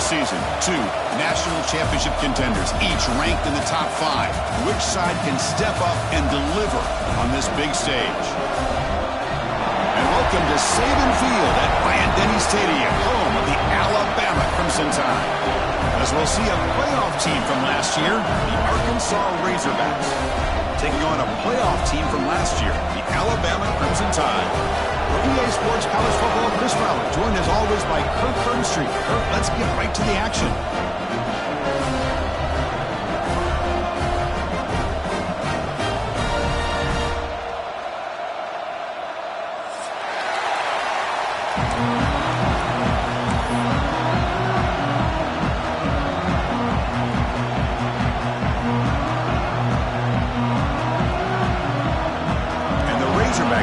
season. Two national championship contenders, each ranked in the top 5. Which side can step up and deliver on this big stage? And welcome to Saban Field at Bryant-Denny Stadium, home of the Alabama Crimson Tide. As we'll see a playoff team from last year, the Arkansas Razorbacks, taking on a playoff team from last year, the Alabama Crimson Tide. For EA Sports College Football, Chris Fowler, joined as always by Kirk Burnstreet. Kirk, let's get right to the action.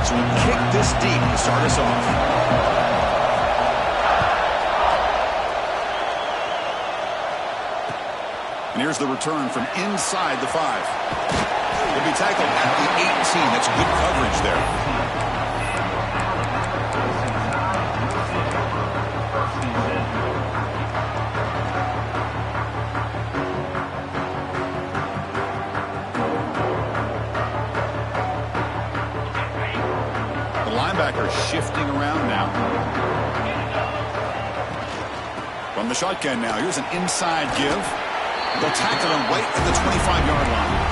Will kick this deep to start us off. And here's the return from inside the 5. He'll be tackled at the 18. That's good coverage there. Linebacker shifting around now. From the shotgun now, here's an inside give. They'll tackle him right at the 25-yard line.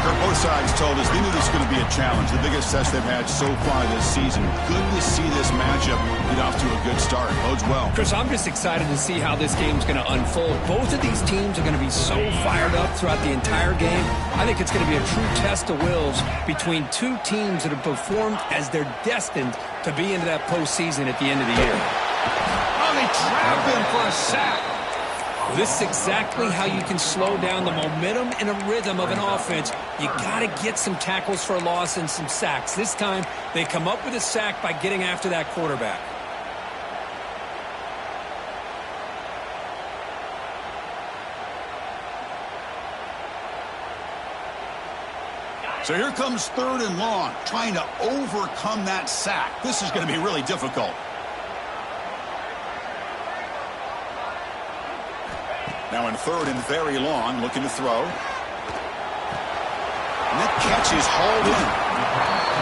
Both sides told us they knew this was going to be a challenge, the biggest test they've had so far this season. Good to see this matchup get off to a good start. Bodes well. Chris, I'm just excited to see how this game's going to unfold. Both of these teams are going to be so fired up throughout the entire game. I think it's going to be a true test of wills between two teams that have performed as they're destined to be into that postseason at the end of the year. Oh, they trap him for a sack. This is exactly how you can slow down the momentum and a rhythm of an offense. You got to get some tackles for a loss and some sacks. This time, they come up with a sack by getting after that quarterback. So here comes 3rd and long, trying to overcome that sack. This is going to be really difficult. Now in 3rd and very long, looking to throw. And that catch is hauled in.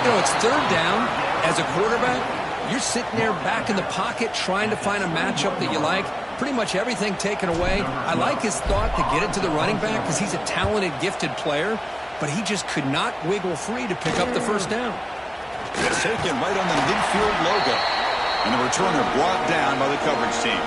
You know, it's 3rd down. As a quarterback, you're sitting there back in the pocket trying to find a matchup that you like. Pretty much everything taken away. I like his thought to get it to the running back because he's a talented, gifted player, but he just could not wiggle free to pick up the 1st down. It's taken right on the midfield logo. And the returner brought down by the coverage team.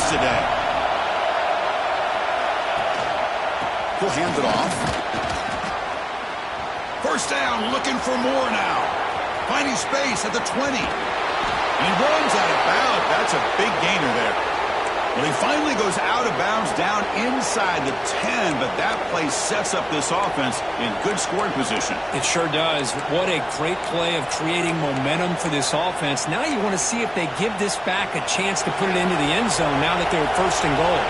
Today. He'll hand it off. 1st down, looking for more now. Finding space at the 20. And he runs out of bounds. That's a big gainer there. Well, he finally goes out of bounds down inside the 10, but that play sets up this offense in good scoring position. It sure does. What a great play of creating momentum for this offense. Now you want to see if they give this back a chance to put it into the end zone now that they're 1st and goal.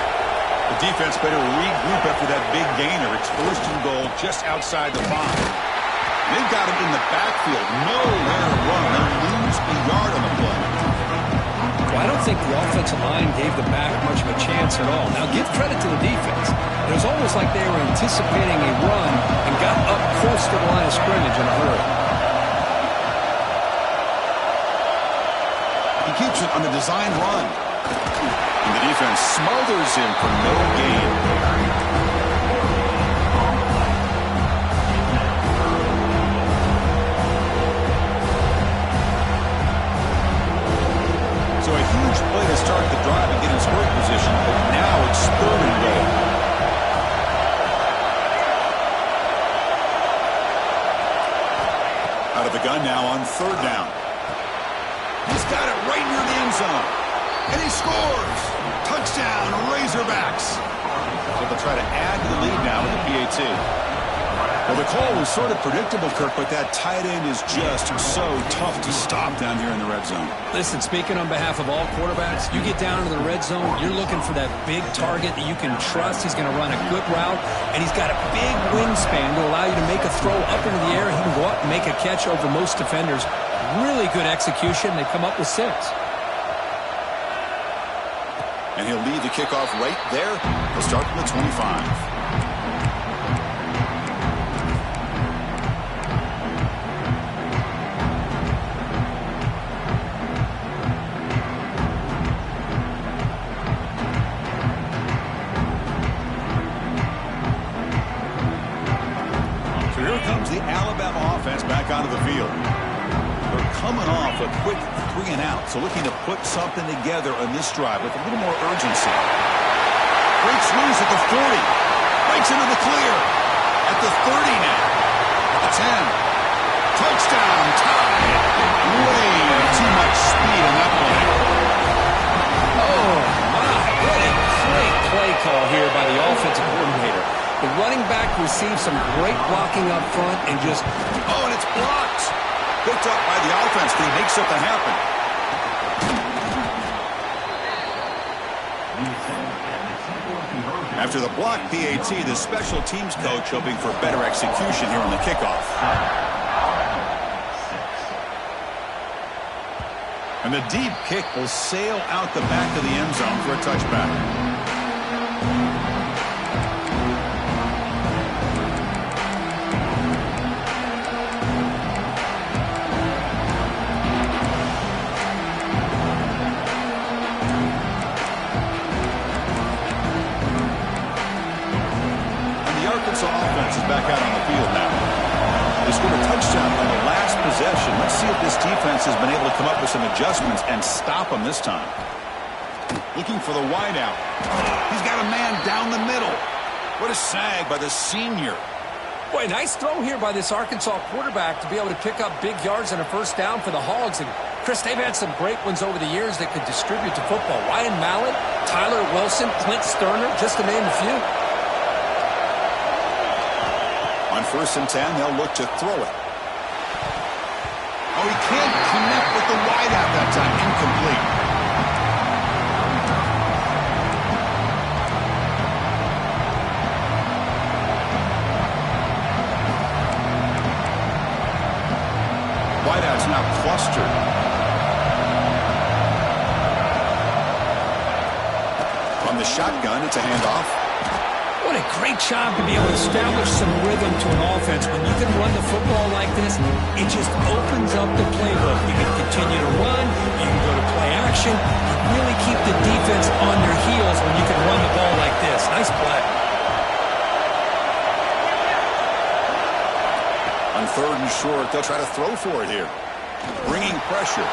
The defense better regroup after that big gainer. It's 1st and goal just outside the 5. They've got him in the backfield. Nowhere to run. They'll lose a yard on the play. Well, I don't think the offensive line gave the back much of a chance at all. Now, give credit to the defense. It was almost like they were anticipating a run and got up close to the line of scrimmage in a hurry. He keeps it on the design run. And the defense smothers him for no gain. So a huge play to start the drive and get in scoring position, but now it's 3rd and goal. Out of the gun now on 3rd down. He's got it right near the end zone. And he scores! Touchdown, Razorbacks! So they'll try to add to the lead now with the PAT. Well, the call was sort of predictable, Kirk, but that tight end is just so tough to stop down here in the red zone. Listen, speaking on behalf of all quarterbacks, you get down into the red zone, you're looking for that big target that you can trust. He's going to run a good route, and he's got a big wingspan to allow you to make a throw up into the air. He can go up and make a catch over most defenders. Really good execution. They come up with 6. And he'll lead the kickoff right there. He'll start from the 25. Onto the field. They're coming off a quick 3-and-out, so looking to put something together on this drive with a little more urgency. Breaks loose at the 40. Breaks into the clear. At the 30 now. At the 10. Touchdown. Tied. Way too much speed on that play. Oh, my. What a great play call here by the offensive coordinator. The running back received some great blocking up front and just... Oh, and it's blocked. Picked up by the offense. Can he make something happen? After the block PAT, the special teams coach hoping for better execution here on the kickoff. And the deep kick will sail out the back of the end zone for a touchback. Offense is back out on the field now. They scored a touchdown on the last possession. Let's see if this defense has been able to come up with some adjustments and stop them this time. Looking for the wideout. He's got a man down the middle. What a sag by the senior. Boy, nice throw here by this Arkansas quarterback to be able to pick up big yards and a first down for the Hogs. And, Chris, they've had some great ones over the years that could distribute the football. Ryan Mallett, Tyler Wilson, Clint Sterner, just to name a few. On 1st and 10, they'll look to throw it. Oh, he can't connect with the wideout that time. Incomplete. Wideout's now clustered. From the shotgun, it's a handoff. What a great job to be able to establish some rhythm to an offense. When you can run the football like this, it just opens up the playbook. You can continue to run. You can go to play action. You really keep the defense on their heels when you can run the ball like this. Nice play. On 3rd and short, they'll try to throw for it here. Bringing pressure.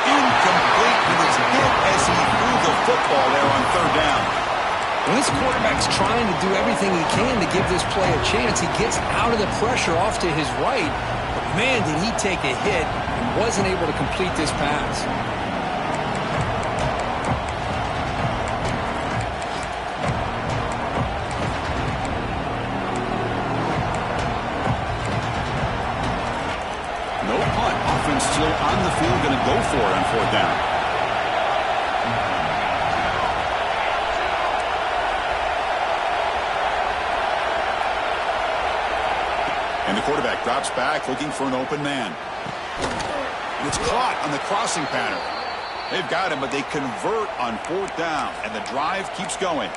Incomplete with his hit as he threw the football there on 3rd down. When this quarterback's trying to do everything he can to give this play a chance, he gets out of the pressure off to his right. But man, did he take a hit and wasn't able to complete this pass. No punt. Offense still on the field, going to go for it on 4th down. And the quarterback drops back, looking for an open man. And it's caught on the crossing pattern. They've got him, but they convert on 4th down, and the drive keeps going.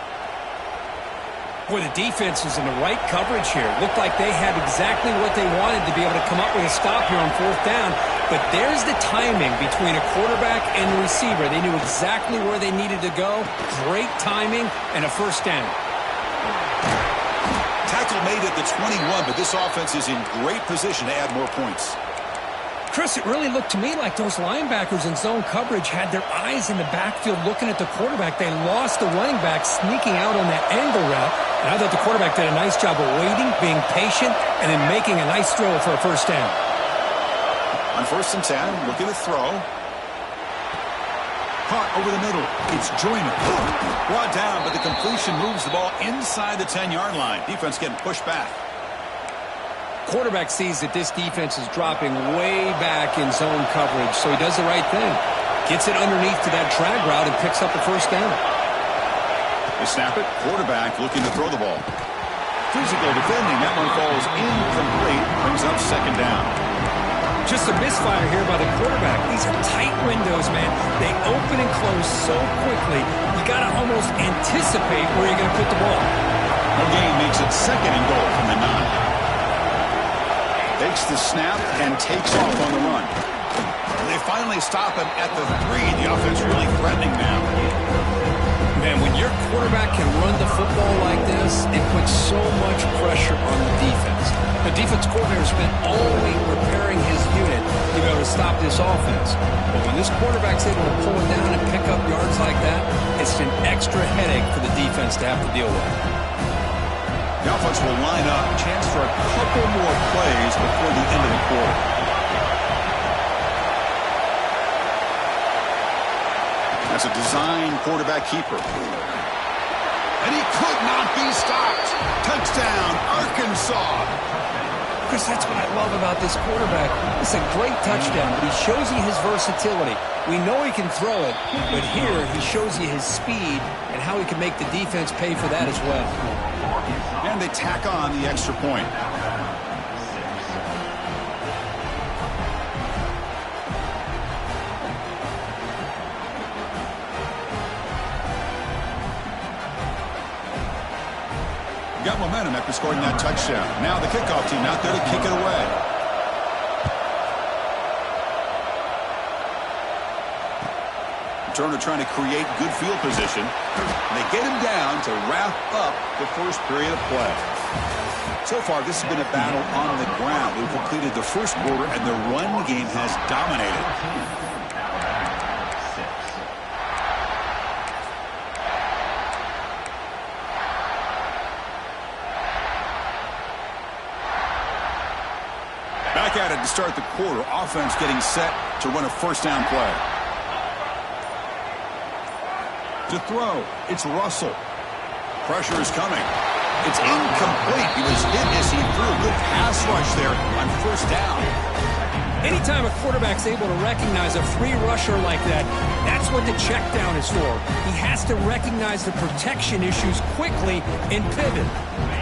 Boy, the defense is in the right coverage here. Looked like they had exactly what they wanted to be able to come up with a stop here on 4th down. But there's the timing between a quarterback and the receiver. They knew exactly where they needed to go. Great timing and a first down. Tackle made at the 21, but this offense is in great position to add more points. Chris, it really looked to me like those linebackers in zone coverage had their eyes in the backfield looking at the quarterback. They lost the running back sneaking out on that angle route. And I thought the quarterback did a nice job of waiting, being patient, and then making a nice throw for a first down. On 1st and 10, looking to throw. caught over the middle. It's Joyner. Brought down, but the completion moves the ball inside the 10-yard line. Defense getting pushed back. Quarterback sees that this defense is dropping way back in zone coverage, so he does the right thing. Gets it underneath to that drag route and picks up the first down. They snap it. Quarterback looking to throw the ball. Physical defending. That one falls incomplete. Brings up second down. Just a misfire here by the quarterback. These are tight windows, man. They open and close so quickly. You got to almost anticipate where you're going to put the ball. No gain makes it second and goal from the 9. Takes the snap and takes off on the run. And they finally stop him at the 3. The offense really threatening now. Man, when your quarterback can run the football like this, it puts so much pressure on the defense. The defense coordinator spent all week preparing his unit to be able to stop this offense. But when this quarterback's able to pull it down and pick up yards like that, it's an extra headache for the defense to have to deal with. The offense will line up. Chance for a couple more plays before the end of the quarter. That's a design quarterback keeper. And he could not be stopped. Touchdown, Arkansas. Chris, that's what I love about this quarterback. It's a great touchdown, but he shows you his versatility. We know he can throw it, but here he shows you his speed and how he can make the defense pay for that as well. And they tack on the extra point. Got momentum after scoring that touchdown. Now the kickoff team out there to kick it away. Turner trying to create good field position. And they get him down to wrap up the first period of play. So far, this has been a battle on the ground. We've completed the first quarter, and the run game has dominated. Back at it to start the quarter. Offense getting set to run a first down play. To throw, it's Russell. Pressure is coming. It's incomplete. He was hit as he threw a good pass rush there on first down. Anytime a quarterback's able to recognize a free rusher like that, that's what the check down is for. He has to recognize the protection issues quickly and pivot.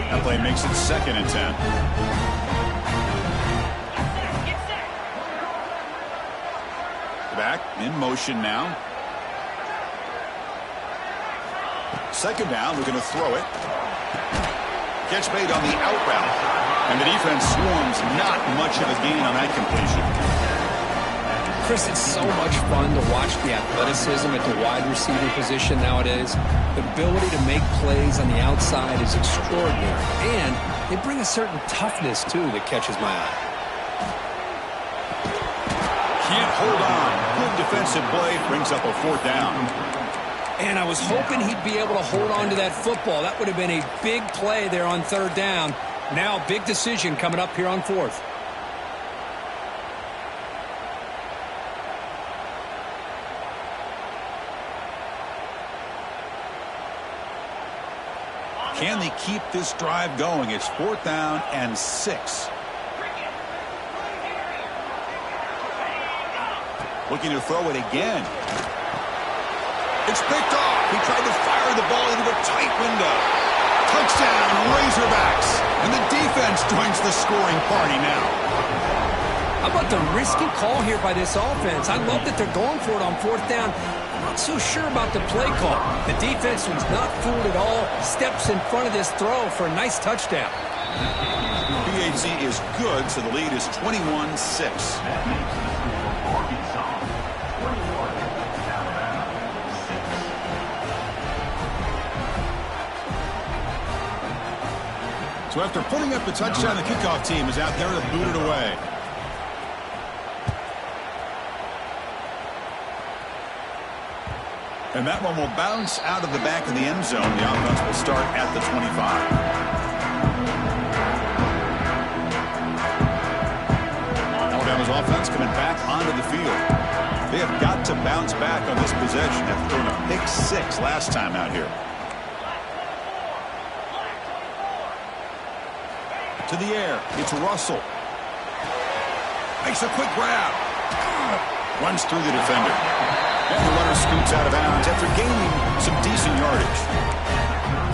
That play makes it 2nd and 10. Back in motion now. 2nd down, we're going to throw it. Catch made on the out route. And the defense swarms not much of a gain on that completion. Chris, it's so much fun to watch the athleticism at the wide receiver position nowadays. The ability to make plays on the outside is extraordinary. And they bring a certain toughness, too, that catches my eye. Can't hold on. Good defensive play brings up a 4th down. And I was hoping he'd be able to hold on to that football. That would have been a big play there on 3rd down. Now, big decision coming up here on 4th. Can they keep this drive going? It's 4th down and 6. Looking to throw it again. It's picked off. He tried to fire the ball into a tight window. Touchdown, Razorbacks. And the defense joins the scoring party now. How about the risky call here by this offense? I love that they're going for it on 4th down. I'm not so sure about the play call. The defense was not fooled at all. Steps in front of this throw for a nice touchdown. PAT is good, so the lead is 21-6. So after putting up the touchdown, the kickoff team is out there to boot it away. And that one will bounce out of the back of the end zone. The offense will start at the 25. Alabama's offense coming back onto the field. They They have got to bounce back on this possession after throwing a pick 6 last time out here. To the air. It's Russell. Makes a quick grab. Runs through the defender. And the runner scoots out of bounds after gaining some decent yardage.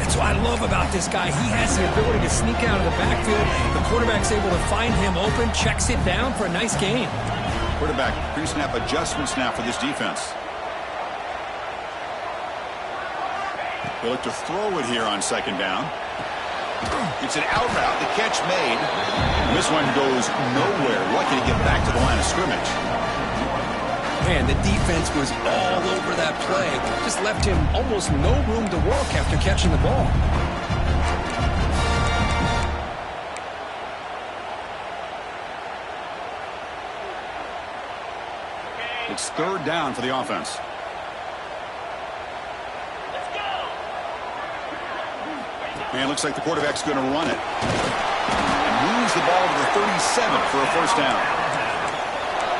That's what I love about this guy. He has the ability to sneak out of the backfield. The quarterback's able to find him open, checks it down for a nice gain. Quarterback pre-snap adjustments now for this defense. They look to throw it here on second down. It's an out route. The catch made. And this one goes nowhere. Lucky to get back to the line of scrimmage. Man, the defense was all over that play. Just left him almost no room to work after catching the ball. It's third down for the offense. And looks like the quarterback's going to run it. And moves the ball to the 37 for a first down.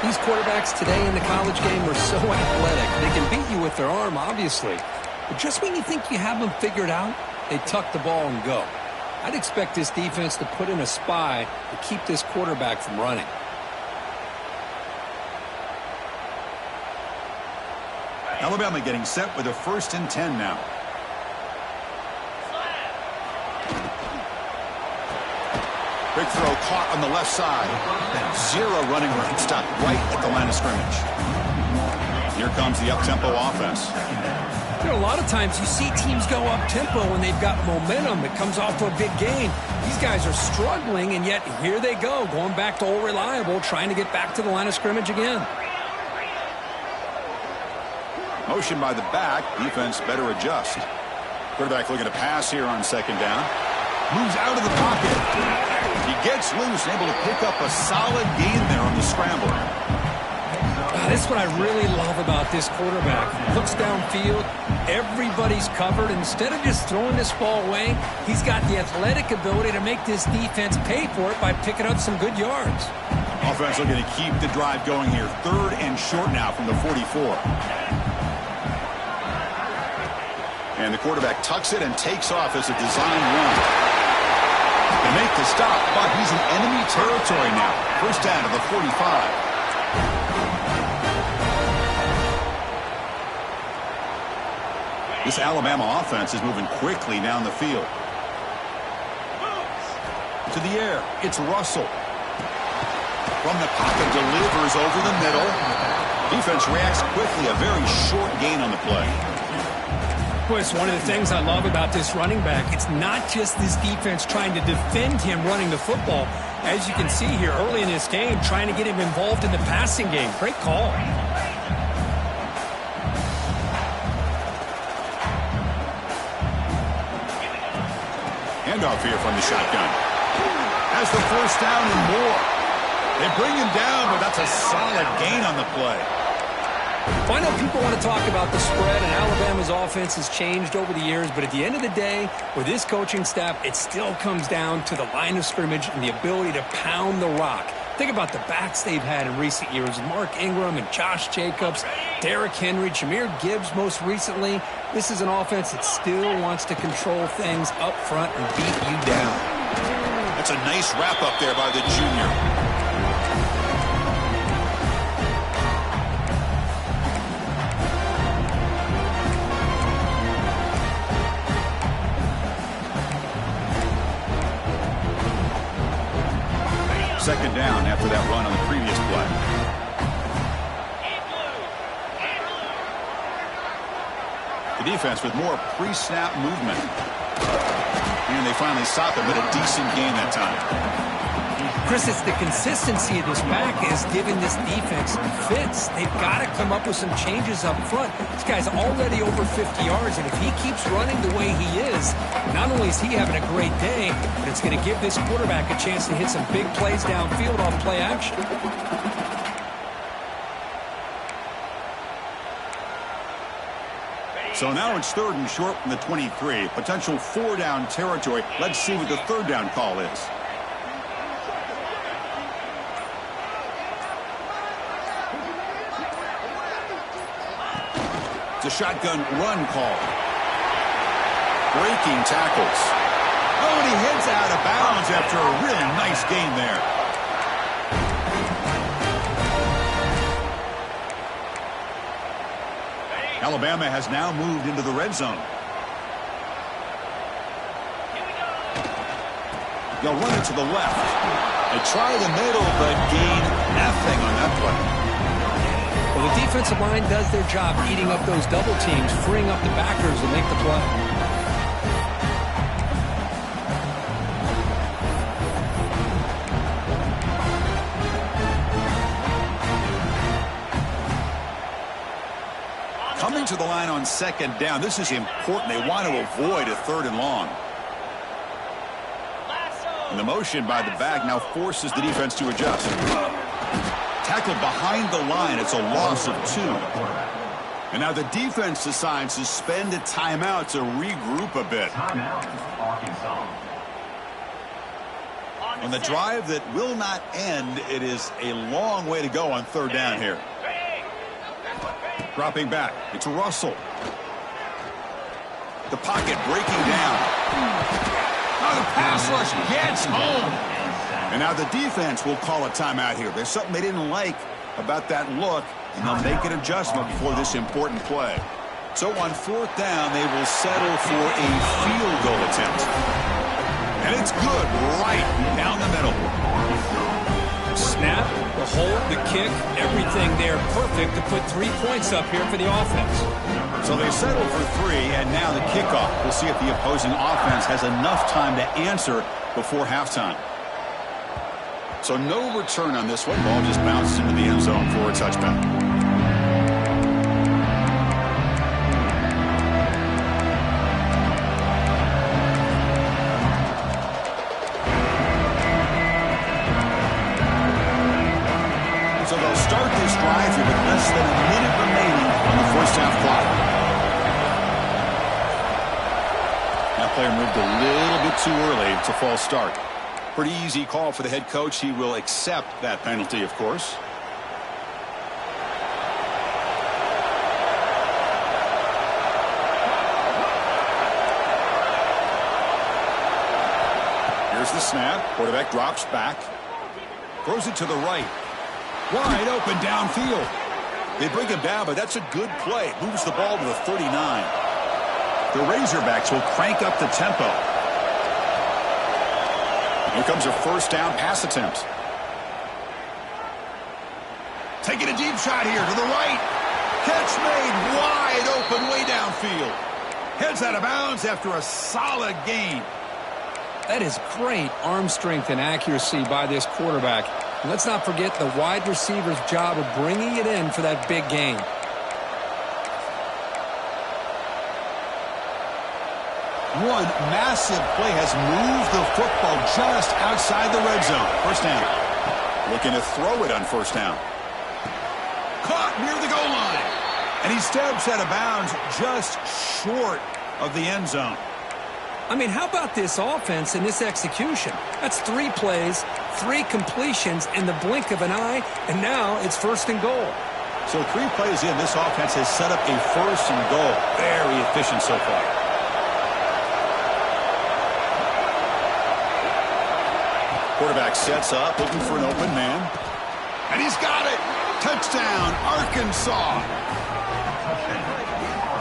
These quarterbacks today in the college game are so athletic. They can beat you with their arm, obviously. But just when you think you have them figured out, they tuck the ball and go. I'd expect this defense to put in a spy to keep this quarterback from running. Alabama getting set with a 1st and 10 now. Big throw caught on the left side. Zero running room stopped right at the line of scrimmage. Here comes the up-tempo offense. You know, a lot of times you see teams go up-tempo when they've got momentum. It comes off to a big gain. These guys are struggling, and yet here they go, going back to old reliable, trying to get back to the line of scrimmage again. Motion by the back. Defense better adjust. Quarterback looking to pass here on second down. Moves out of the pocket. He gets loose, able to pick up a solid gain there on the scramble. This is what I really love about this quarterback. Looks downfield. Everybody's covered. Instead of just throwing this ball away, he's got the athletic ability to make this defense pay for it by picking up some good yards. Offense looking to keep the drive going here. 3rd and short now from the 44. And the quarterback tucks it and takes off as a design run. They make the stop, but he's in enemy territory now. First down to the 45. This Alabama offense is moving quickly down the field. To the air, it's Russell. From the pocket, delivers over the middle. Defense reacts quickly, a very short gain on the play. Boy, it's one of the things I love about this running back. It's not just this defense trying to defend him running the football. As you can see here early in this game, trying to get him involved in the passing game. Great call. Handoff here from the shotgun. Has the first down and more. They bring him down, but that's a solid gain on the play. Well, I know people want to talk about the spread, and Alabama's offense has changed over the years, but at the end of the day, with this coaching staff, it still comes down to the line of scrimmage and the ability to pound the rock. Think about the backs they've had in recent years. Mark Ingram and Josh Jacobs, Derrick Henry, Jahmyr Gibbs most recently. This is an offense that still wants to control things up front and beat you down. That's a nice wrap up there by the junior. Second down after that run on the previous play. The defense with more pre-snap movement. And they finally stop him, but a decent gain that time. Chris, it's the consistency of this back is giving this defense fits. They've got to come up with some changes up front. This guy's already over 50 yards, and if he keeps running the way he is, not only is he having a great day, but it's going to give this quarterback a chance to hit some big plays downfield off play action. So now it's 3rd and short from the 23. Potential 4-down territory. Let's see what the 3rd down call is. the shotgun run call. Breaking tackles. Oh, and he heads out of bounds after a really nice gain there. Alabama has now moved into the red zone. They'll run it to the left. They try the middle, but gain nothing on that play. Well, the defensive line does their job eating up those double teams, freeing up the backers to make the play. Coming to the line on second down. This is important. They want to avoid a 3rd and long. And the motion by the back now forces the defense to adjust. Tackled behind the line. It's a loss of 2. And now the defense decides to spend a timeout to regroup a bit. On the drive that will not end, it is a long way to go on 3rd down here. Dropping back. It's Russell. The pocket breaking down. Oh, the pass rush gets home. And now the defense will call a timeout here. There's something they didn't like about that look, and they'll make an adjustment before this important play. So on 4th down, they will settle for a field goal attempt. And it's good right down the middle. Snap, the hold, the kick, everything there perfect to put 3 points up here for the offense. So they settled for 3, and now the kickoff. We'll see if the opposing offense has enough time to answer before halftime. So no return on this one. Ball just bounces into the end zone for a touchback. So they'll start this drive here with less than a minute remaining on the first half clock. That player moved a little bit too early. It's a false start. Pretty easy call for the head coach. He will accept that penalty, of course. Here's the snap. Quarterback drops back. Throws it to the right. Wide open downfield. They bring him down, but that's a good play. Moves the ball to the 39. The Razorbacks will crank up the tempo. Here comes a first down pass attempt. Taking a deep shot here to the right. Catch made wide open way downfield. Heads out of bounds after a solid gain. That is great arm strength and accuracy by this quarterback. And let's not forget the wide receiver's job of bringing it in for that big gain. One massive play has moved the football just outside the red zone. First down. Looking to throw it on first down. Caught near the goal line. And he steps out of bounds just short of the end zone. I mean, how about this offense and this execution? That's 3 plays, 3 completions in the blink of an eye, and now it's first and goal. So 3 plays in, this offense has set up a first and goal. Very efficient so far. Quarterback sets up, looking for an open man. And he's got it. Touchdown, Arkansas.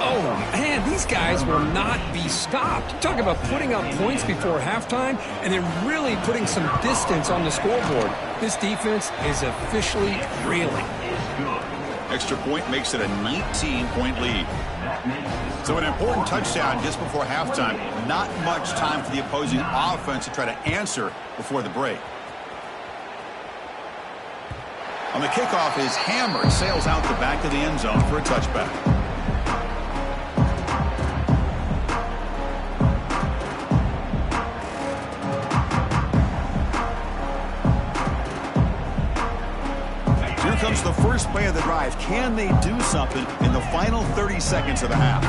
Oh, man, these guys will not be stopped. Talk about putting up points before halftime and then really putting some distance on the scoreboard. This defense is officially reeling. Extra point makes it a 19-point lead. So an important touchdown just before halftime. Not much time for the opposing offense to try to answer before the break. On the kickoff is hammered, sails out the back of the end zone for a touchback. Here comes the first play of the drive. Can they do something in the final 30 seconds of the half?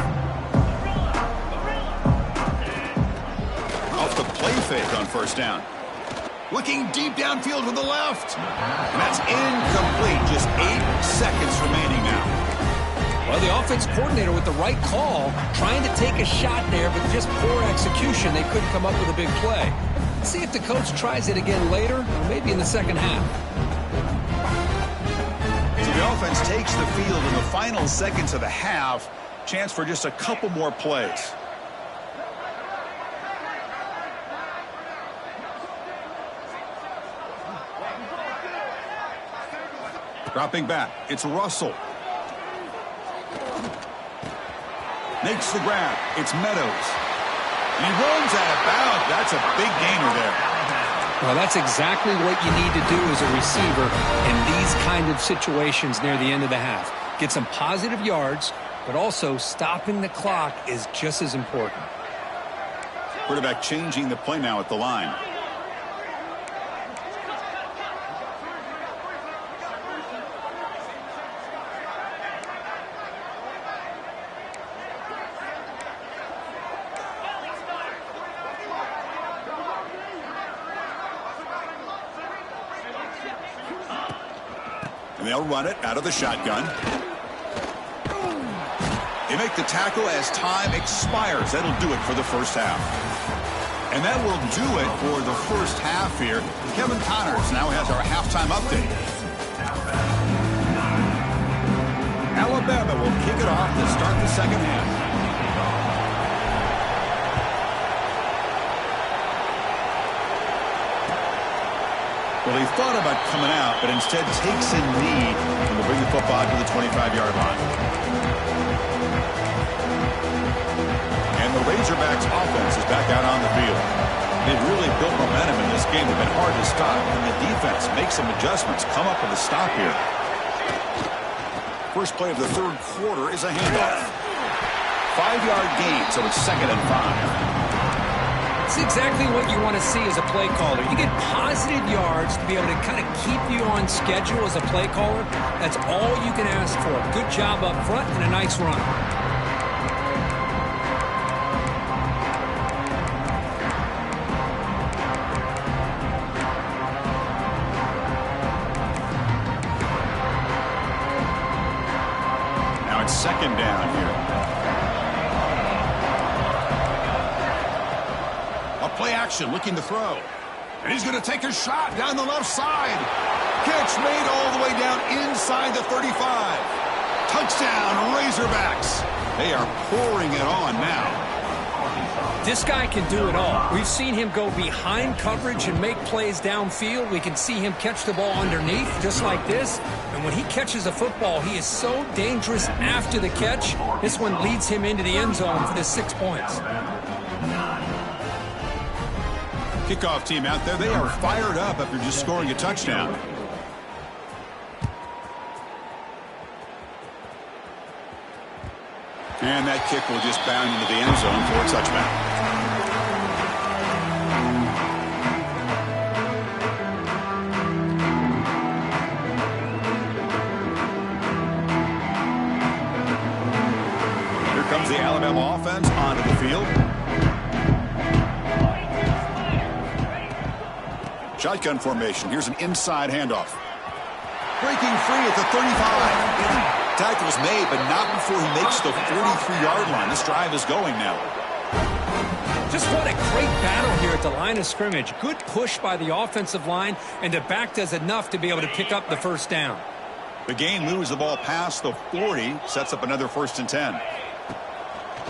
Off the play fake on first down. Looking deep downfield to the left. And that's incomplete. Just 8 seconds remaining now. Well, the offense coordinator with the right call, trying to take a shot there, but just poor execution. They couldn't come up with a big play. Let's see if the coach tries it again later, or maybe in the second half. So the offense takes the field in the final seconds of the half. Chance for just a couple more plays. Dropping back, it's Russell. Makes the grab, it's Meadows. And he runs out of bounds. That's a big gainer there. Well, that's exactly what you need to do as a receiver in these kind of situations near the end of the half. Get some positive yards, but also stopping the clock is just as important. Quarterback changing the play now at the line. And they'll run it out of the shotgun. They make the tackle as time expires. That'll do it for the first half. And that will do it for the first half here. Kevin Connors now has our halftime update. Alabama will kick it off to start the second half. Well, he thought about coming out, but instead takes a knee and will bring the football to the 25-yard line. And the Razorbacks offense is back out on the field. They've really built momentum in this game. They've been hard to stop, and the defense makes some adjustments, come up with a stop here. First play of the third quarter is a handoff. 5-yard gain, so it's 2nd and 5. It's exactly what you want to see as a play caller. You get positive yards to be able to kind of keep you on schedule as a play caller. That's all you can ask for. Good job up front and a nice run. Now it's 2nd down here. Play action, looking to throw. And he's going to take a shot down the left side. Catch made all the way down inside the 35. Touchdown, Razorbacks. They are pouring it on now. This guy can do it all. We've seen him go behind coverage and make plays downfield. We can see him catch the ball underneath, just like this. And when he catches a football, he is so dangerous after the catch. This one leads him into the end zone for the 6 points. Kickoff team out there, they are fired up after just scoring a touchdown. And that kick will just bound into the end zone for a touchback. Here comes the Alabama offense onto the field. Shotgun formation. Here's an inside handoff. Breaking free at the 35. Tackle's made, but not before he makes the 43-yard line. This drive is going now. Just what a great battle here at the line of scrimmage. Good push by the offensive line, and the back does enough to be able to pick up the first down. The game moves the ball past the 40, sets up another 1st and 10.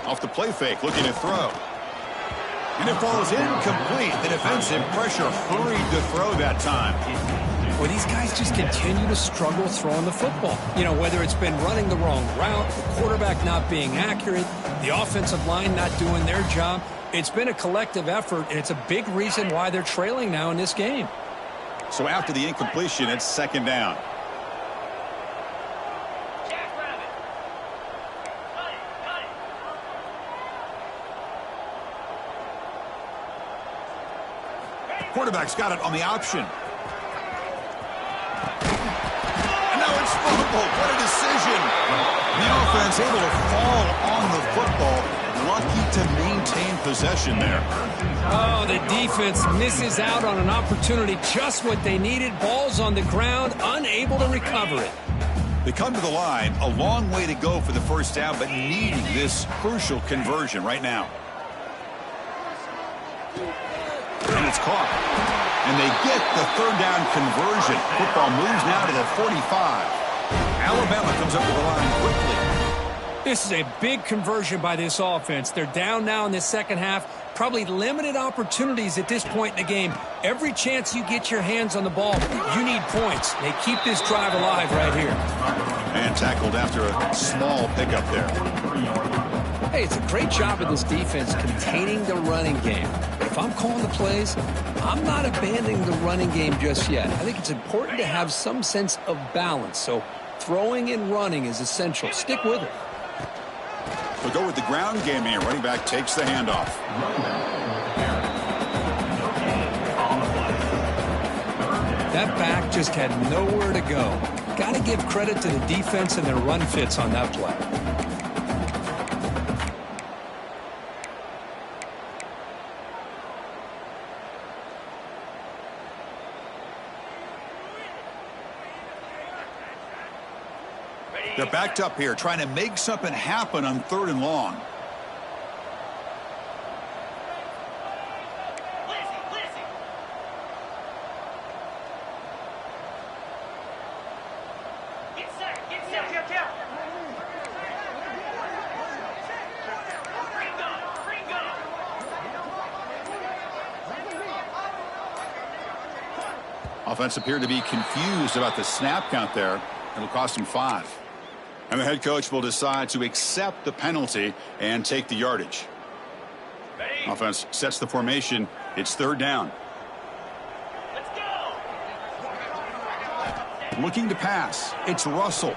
Off the play fake, looking to throw. And it falls incomplete. The defensive pressure hurried to throw that time. Well, these guys just continue to struggle throwing the football. You know, whether it's been running the wrong route, the quarterback not being accurate, the offensive line not doing their job. It's been a collective effort, and it's a big reason why they're trailing now in this game. So after the incompletion, it's 2nd down. Quarterback's got it on the option. And now it's fumbled. What a decision. The offense able to fall on the football. Lucky to maintain possession there. Oh, the defense misses out on an opportunity. Just what they needed. Ball's on the ground, unable to recover it. They come to the line, a long way to go for the first down, but needing this crucial conversion right now. And it's caught. And they get the third down conversion. Football moves now to the 45. Alabama comes up to the line quickly. This is a big conversion by this offense. They're down now in the second half. Probably limited opportunities at this point in the game. Every chance you get your hands on the ball, you need points. They keep this drive alive right here. And tackled after a small pickup there. Hey, it's a great job of this defense containing the running game. But if I'm calling the plays, I'm not abandoning the running game just yet. I think it's important to have some sense of balance. So throwing and running is essential. Stick with it. We'll go with the ground game here. Running back takes the handoff. That back just had nowhere to go. Got to give credit to the defense and their run fits on that play. They're backed up here, trying to make something happen on 3rd and long. Offense appeared to be confused about the snap count there. It'll cost him 5. And the head coach will decide to accept the penalty and take the yardage. Ready? Offense sets the formation. It's 3rd down. Let's go. Looking to pass. It's Russell.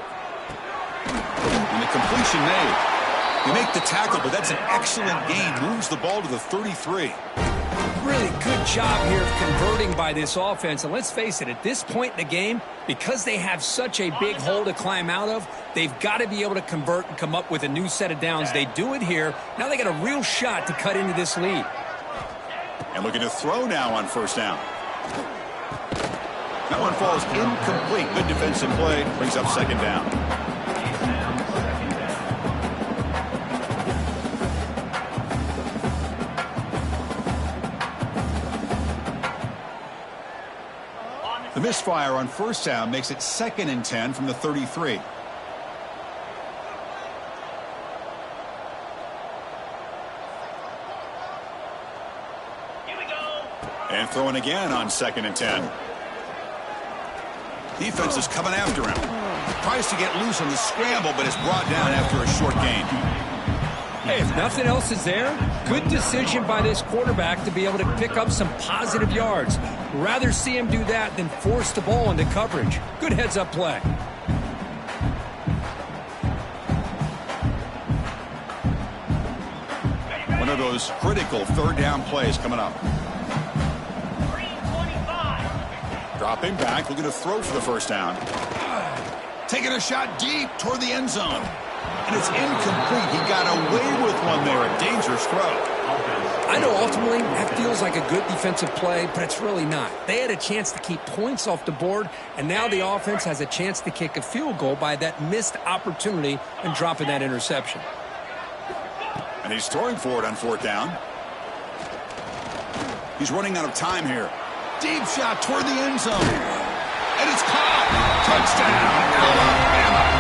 And the completion made. They make the tackle, but that's an excellent gain. Moves the ball to the 33. Really good job here of converting by this offense. And let's face it, at this point in the game, because they have such a big hole to climb out of, they've got to be able to convert and come up with a new set of downs. They do it here. Now they got a real shot to cut into this lead. And looking to throw now on 1st down. That one falls incomplete. Good defensive play. Brings up 2nd down. The misfire on 1st down makes it 2nd and 10 from the 33. Here we go. And throwing again on 2nd and 10. Defense is coming after him. Tries to get loose on the scramble, but is brought down after a short gain. Hey, if nothing else is there, good decision by this quarterback to be able to pick up some positive yards. Rather see him do that than force the ball into coverage. Good heads-up play. One of those critical 3rd down plays coming up. Dropping back, looking to throw for the 1st down. Taking a shot deep toward the end zone. And it's incomplete. He got away with one there. A dangerous throw. I know ultimately that feels like a good defensive play, but it's really not. They had a chance to keep points off the board, and now the offense has a chance to kick a field goal by that missed opportunity and dropping that interception. And he's throwing for it on 4th down. He's running out of time here. Deep shot toward the end zone. And it's caught. Touchdown, Alabama.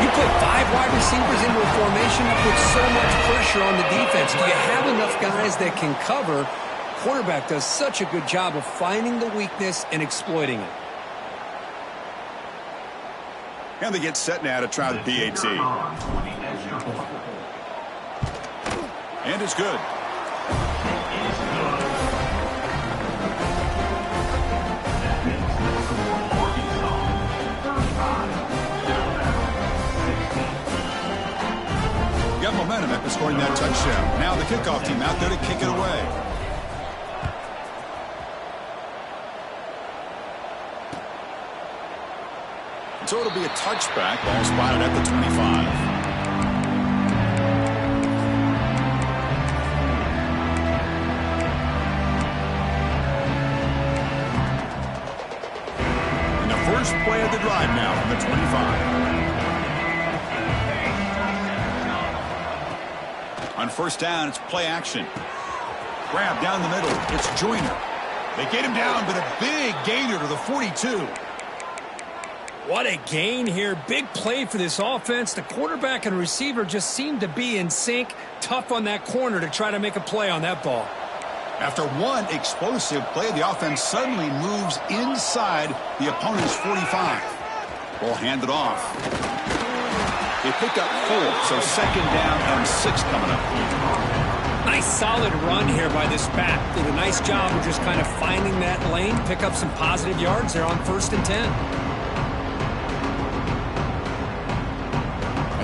You put 5 wide receivers into a formation, you put so much pressure on the defense. Do you have enough guys that can cover? Quarterback does such a good job of finding the weakness and exploiting it. And they get set now to try the PAT. And it's good. Got momentum after scoring that touchdown. Now the kickoff team out there to kick it away. So it'll be a touchback. Ball spotted at the 25. And the first play of the drive now from the 25. On first down, it's play action. Grab down the middle. It's Joyner. They get him down, but a big gainer to the 42. What a gain here. Big play for this offense. The quarterback and receiver just seem to be in sync. Tough on that corner to try to make a play on that ball. After one explosive play, the offense suddenly moves inside the opponent's 45. Ball handed off. They pick up 4, so second down and 6 coming up. Nice solid run here by this back. Did a nice job of just kind of finding that lane, pick up some positive yards there on 1st and 10.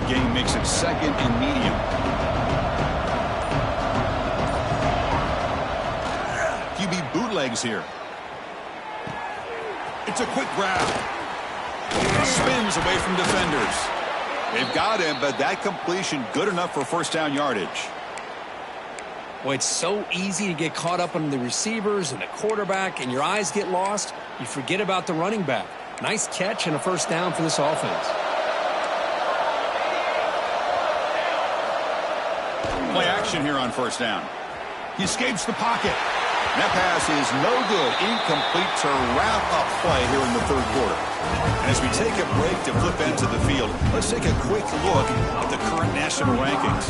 Game makes it second and medium. QB bootlegs here. It's a quick grab. Spins away from defenders. They've got him, but that completion good enough for first down yardage. Well, it's so easy to get caught up on the receivers and the quarterback, and your eyes get lost. You forget about the running back. Nice catch and a first down for this offense. Play action here on first down. He escapes the pocket. That pass is no good. Incomplete to wrap up play here in the third quarter. And as we take a break to flip into the field, let's take a quick look at the current national rankings.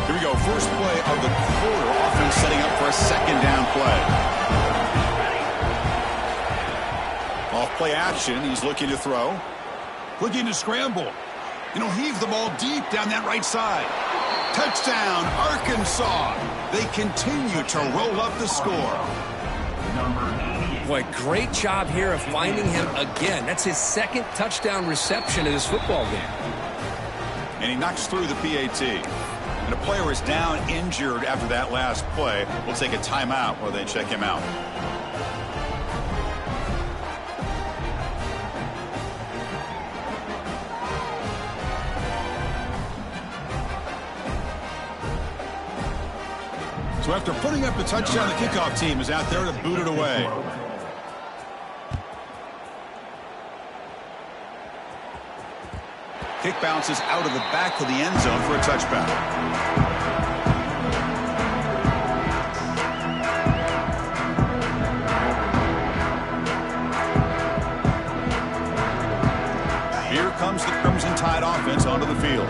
Here we go. First play of the quarter. Offense setting up for a second down play. Off play action. He's looking to throw. Looking to scramble. And he'll heave the ball deep down that right side. Touchdown, Arkansas. They continue to roll up the score. Boy, great job here of finding him again. That's his second touchdown reception in this football game. And he knocks through the PAT. And a player is down injured after that last play. We'll take a timeout while they check him out. So after putting up the touchdown, the kickoff team is out there to boot it away. Kick bounces out of the back of the end zone for a touchback. Here comes the Crimson Tide offense onto the field.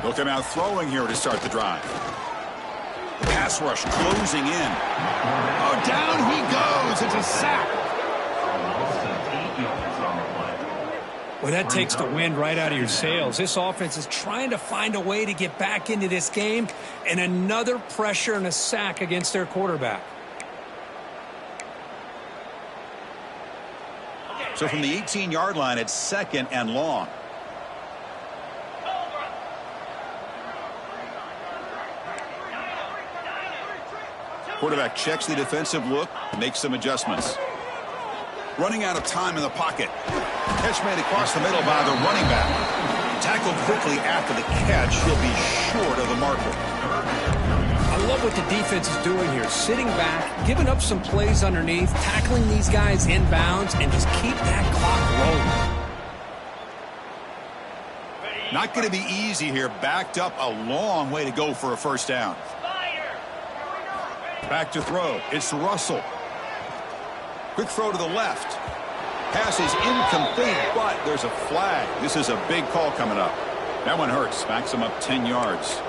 They'll come out throwing here to start the drive. The pass rush closing in. Oh, down he goes. It's a sack. Well, that takes the wind right out of your sails. This offense is trying to find a way to get back into this game, and another pressure and a sack against their quarterback. So from the 18-yard line, it's second and long. Quarterback checks the defensive look, makes some adjustments. Running out of time in the pocket. Catch made across the middle by the running back. Tackled quickly after the catch. He'll be short of the marker. I love what the defense is doing here. Sitting back, giving up some plays underneath, tackling these guys inbounds, and just keep that clock rolling. Not going to be easy here. Backed up a long way to go for a first down. Back to throw. It's Russell. Quick throw to the left. Pass is incomplete, but there's a flag. This is a big call coming up. That one hurts. Backs him up 10 yards.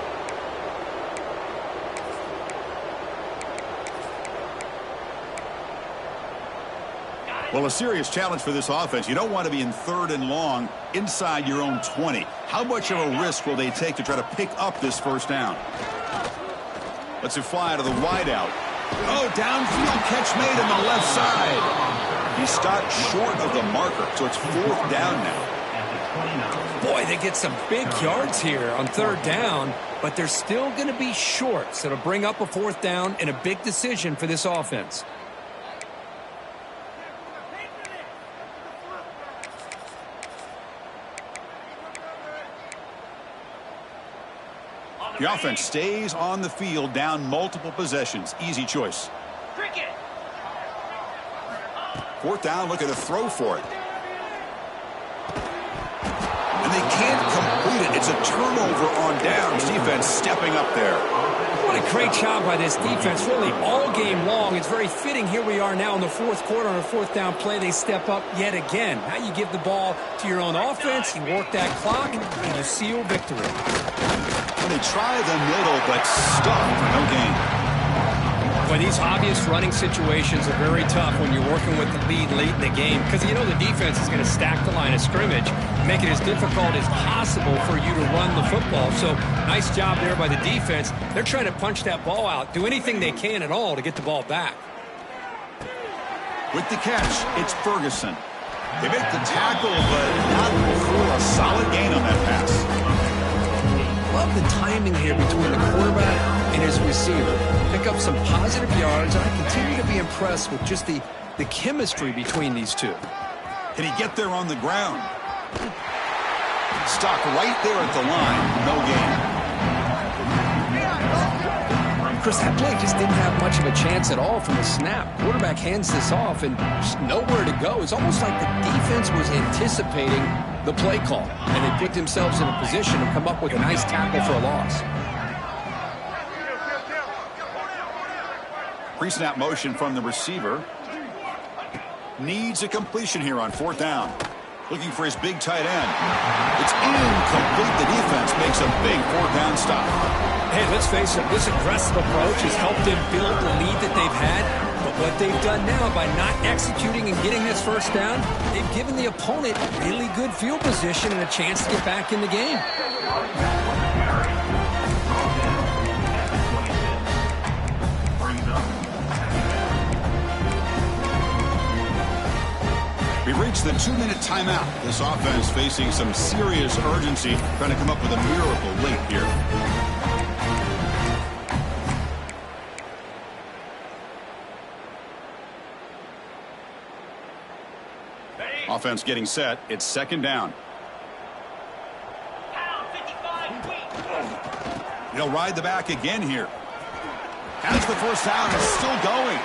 Well, a serious challenge for this offense. You don't want to be in third and long inside your own 20. How much of a risk will they take to try to pick up this first down? Lets it fly to the wideout. Oh, downfield catch made on the left side. He stopped short of the marker, so it's fourth down now. Boy, they get some big yards here on third down, but they're still going to be short, so to bring up a fourth down and a big decision for this offense. The offense stays on the field, down multiple possessions. Easy choice. Fourth down, look at a throw for it. And they can't complete it. It's a turnover on downs. Defense stepping up there. What a great job by this defense, really, all game long. It's very fitting. Here we are now in the fourth quarter on a fourth down play. They step up yet again. Now you give the ball to your own offense, you work that clock, and you seal victory. Well, they try the middle, but stuck for no gain. Boy, these obvious running situations are very tough when you're working with the lead late in the game because you know the defense is going to stack the line of scrimmage, make it as difficult as possible for you to run the football. So nice job there by the defense. They're trying to punch that ball out, do anything they can at all to get the ball back. With the catch, it's Ferguson. They make the tackle, but not for a solid gain on that pass. Love the timing here between the quarterback and his receiver. Pick up some positive yards, and I continue to be impressed with just the chemistry between these two. Can he get there on the ground? Stuck right there at the line. No gain. Chris, that play just didn't have much of a chance at all from the snap. Quarterback hands this off and just nowhere to go. It's almost like the defense was anticipating the play call, and they put themselves in a position to come up with a nice tackle for a loss. Pre-snap motion from the receiver. Needs a completion here on fourth down. Looking for his big tight end. It's incomplete. The defense makes a big fourth down stop. Hey, let's face it, this aggressive approach has helped them build the lead that they've had. But what they've done now by not executing and getting this first down, they've given the opponent really good field position and a chance to get back in the game. We've reached the 2-minute timeout. This offense facing some serious urgency, trying to come up with a miracle late here. Offense getting set. It's second down. He'll ride the back again here. Has the first down. It's still going.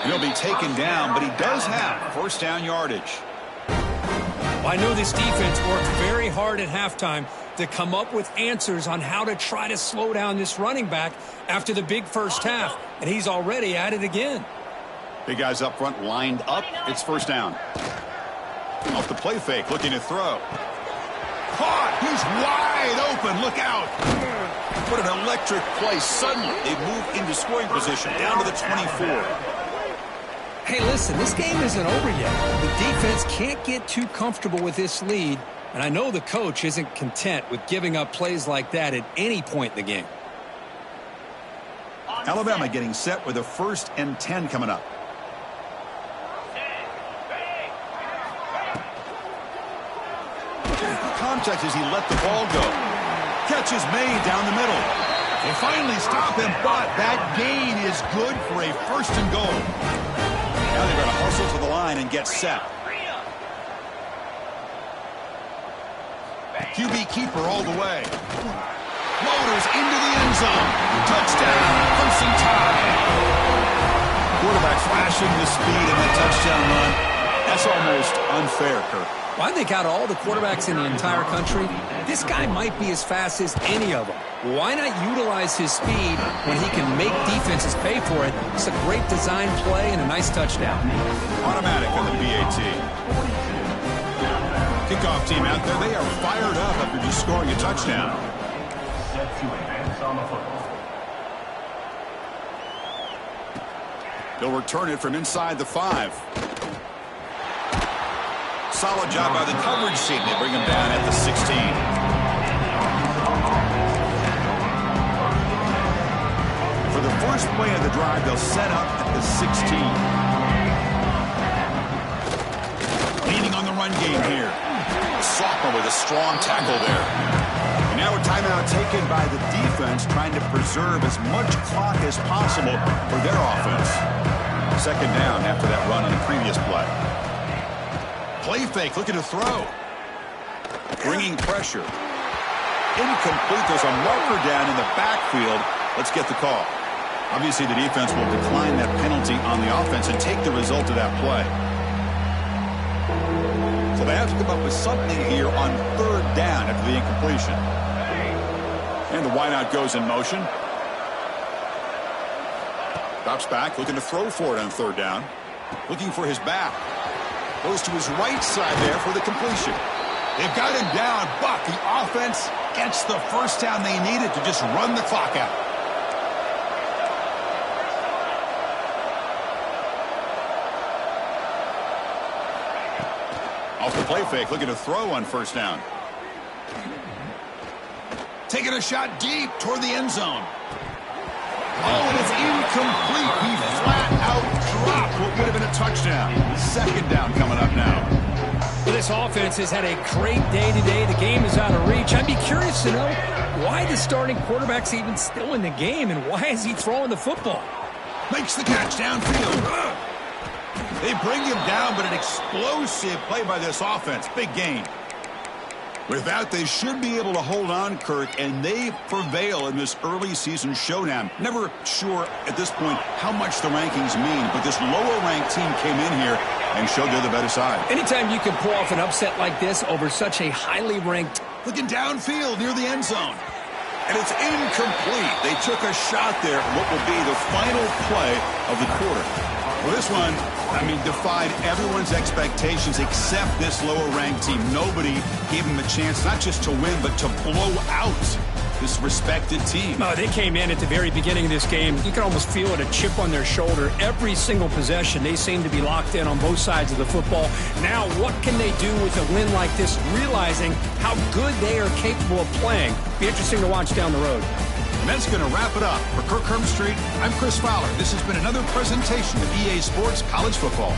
He'll be taken down, but he does have first down yardage. Well, I know this defense worked very hard at halftime to come up with answers on how to try to slow down this running back after the big first half, and he's already at it again. Big guys up front lined up. It's first down. Off the play fake, looking to throw. Caught! He's wide open. Look out! What an electric play. Suddenly, they move into scoring position, down to the 24. Hey, listen, this game isn't over yet. The defense can't get too comfortable with this lead, and I know the coach isn't content with giving up plays like that at any point in the game. Alabama getting set with a 1st and 10 coming up. Contact as he let the ball go. Catch is made down the middle. They finally stop him, but that gain is good for a 1st and goal. Now they're going to hustle to the line and get set. QB keeper all the way. Motors into the end zone. Touchdown, Crimson Tide. Quarterback flashing the speed in that touchdown run. That's almost unfair, Kirk. Well, I think out of all the quarterbacks in the entire country, this guy might be as fast as any of them. Why not utilize his speed when he can make defenses pay for it? It's a great design play and a nice touchdown. Automatic on the BAT. Kickoff team out there. They are fired up after just scoring a touchdown. They'll return it from inside the 5. Solid job by the coverage team. They bring him down at the 16. For the first play of the drive, they'll set up at the 16. Leaning on the run game here. A sophomore with a strong tackle there. And now a timeout taken by the defense, trying to preserve as much clock as possible for their offense. Second down after that run on the previous play. Play fake, looking to throw. Bringing pressure. incomplete. There's a marker down in the backfield. Let's get the call. Obviously, the defense will decline that penalty on the offense and take the result of that play. So they have to come up with something here on third down after the incompletion. And the wideout goes in motion. Drops back, looking to throw for it on third down. Looking for his back. Goes to his right side there for the completion. They've got him down, but the offense gets the first down they needed to just run the clock out. Off the play fake, looking to throw on first down. Taking a shot deep toward the end zone. Oh, and it's incomplete. He flat out dropped what would have been a touchdown. Second down coming up now. Well, this offense has had a great day today. The game is out of reach. I'd be curious to know why the starting quarterback's even still in the game and why is he throwing the football? Makes the catch downfield. They bring him down, but an explosive play by this offense. Big gain. With that, they should be able to hold on, Kirk, and they prevail in this early season showdown. Never sure at this point how much the rankings mean, but this lower-ranked team came in here and showed they're the better side. Anytime you can pull off an upset like this over such a highly ranked... Looking downfield near the end zone. And it's incomplete. They took a shot there at what will be the final play of the quarter. Well, this one, defied everyone's expectations except this lower-ranked team. Nobody gave them a chance not just to win, but to blow out this respected team. Oh, they came in at the very beginning of this game. You can almost feel it, a chip on their shoulder. Every single possession, they seem to be locked in on both sides of the football. Now, what can they do with a win like this, realizing how good they are capable of playing? Be interesting to watch down the road. And that's going to wrap it up. For Kirk Street, I'm Chris Fowler. This has been another presentation of EA Sports College Football.